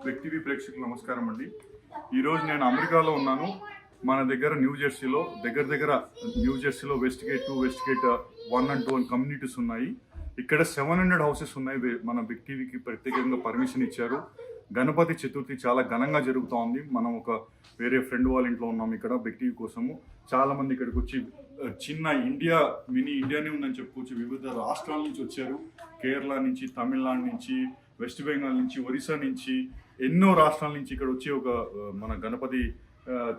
Big TV ప్రేక్షకులకు నమస్కారం అండి. ఈరోజు నేను అమెరికాలో ఉన్నాను. మన దగ్గర న్యూ జెర్సీలో west gate 2, west gate 1 and 2 communities ఉన్నాయి. ఇక్కడ 700 హౌసెస్ ఉన్నాయి. మన బిగ్ టీవీకి ప్రత్యేకంగా పర్మిషన్ ఇచ్చారు. గణపతి చతుర్థి చాలా ఘనంగా జరుగుతూ ఉంది. మనం ఒక వేరే ఫ్రెండ్ వాళ్ళ ఇంట్లో ఉన్నాం ఇక్కడ బిగ్ టీవీ కోసము. చాలా మంది ఇక్కడికి వచ్చి చిన్న మినీ ఇండియానే ఉందని చెప్పుకోవచ్చు. వివిధ రాష్ట్రాల నుంచి వచ్చారు. కేరళ నుంచి, తమిళనాడు నుంచి, వెస్ట్ బెంగాల్ నుంచి, ఒరిస్సా నుంచి, ఎన్నో రాష్ట్రాల నుంచి ఇక్కడ వచ్చి మన గణపతి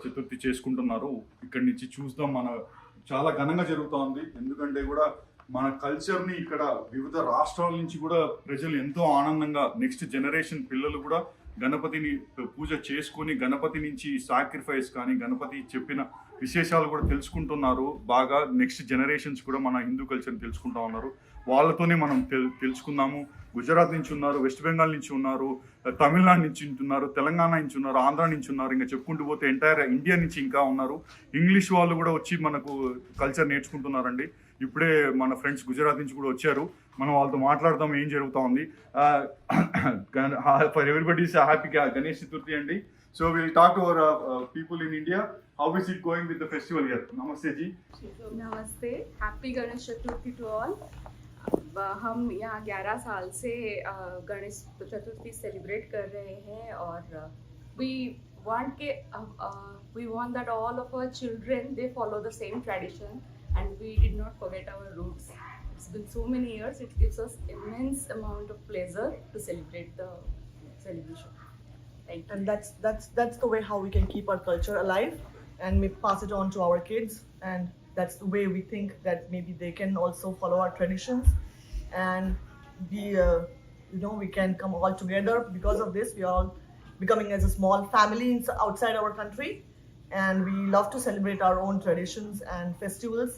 చతుర్థి చేసుకుంటున్నారు. ఇక్కడి నుంచి చూద్దాం. చాలా ఘనంగా జరుగుతూ ఉంది. ఎందుకంటే కూడా మన కల్చర్ని ఇక్కడ వివిధ రాష్ట్రాల నుంచి కూడా ప్రజలు ఎంతో ఆనందంగా, నెక్స్ట్ జనరేషన్ పిల్లలు కూడా గణపతిని పూజ చేసుకొని గణపతి నుంచి సాక్రిఫైస్ కానీ గణపతి చెప్పిన విశేషాలు కూడా తెలుసుకుంటున్నారు. బాగా నెక్స్ట్ జనరేషన్స్ కూడా మన హిందూ కల్చర్ని తెలుసుకుంటా ఉన్నారు. వాళ్ళతోనే మనం తెలుసుకుందాము. గుజరాత్ నుంచి ఉన్నారు, వెస్ట్ బెంగాల్ నుంచి ఉన్నారు, తమిళనాడు నుంచి ఉన్నారు, తెలంగాణ నుంచి ఉన్నారు, ఆంధ్ర నుంచి ఉన్నారు, ఇంకా చెప్పుకుంటూ పోతే ఎంటైర్ ఇండియా నుంచి ఇంకా ఉన్నారు. ఇంగ్లీష్ వాళ్ళు కూడా వచ్చి మనకు కల్చర్ నేర్చుకుంటున్నారండి. ఇప్పుడే మన ఫ్రెండ్స్ గుజరాత్ నుంచి కూడా వచ్చారు. మనం వాళ్ళతో మాట్లాడదాం ఏం జరుగుతూ ఉంది. For everybody is happy Ganesh Chaturthi అండి. So will talk to our people in India. How is it going with the festival here? Namaste ji. नमस्ते, happy Ganesh Chaturthi to all. हम यहाँ 11 साल से गणेश चतुर्थी सेलिब्रेट कर रहे हैं और we want that all of our children they follow the same tradition and we did not forget our roots. It's been so many years. It gives us immense amount of pleasure to celebrate the celebration. Thank you. And that's the way how we can keep our culture alive and we pass it on to our kids, and that's the way we think that maybe they can also follow our traditions and we can come all together. Because of this, we are all becoming as a small family outside our country, and we love to celebrate our own traditions and festivals,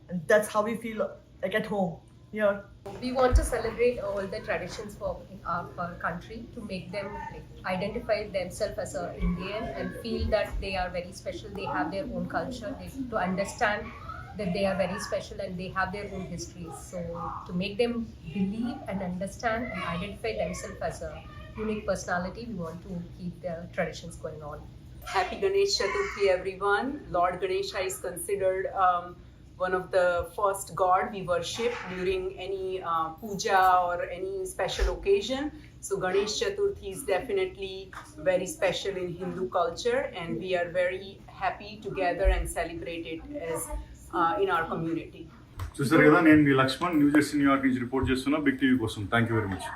and that's how we feel like at home here. We want to celebrate all the traditions for our country to make them identify themselves as an Indian and feel that they are very special. They have their own culture. To understand that they are very special and they have their own histories. So to make them believe and understand and identify themselves as a unique personality, we want to keep their traditions going on. Happy Ganesh Chaturthi, everyone. Lord Ganesha is considered one of the first god we worship during any puja or any special occasion. So Ganesh Chaturthi is definitely very special in Hindu culture, and we are very happy to gather and celebrate it as in our community. చూసారు కదా, నేను మీ Laxman, new Jersey New York నుంచి report చేస్తున్నా big TV కోసం. Thank you very much.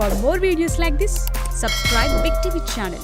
For more videos like this, subscribe Big TV channel.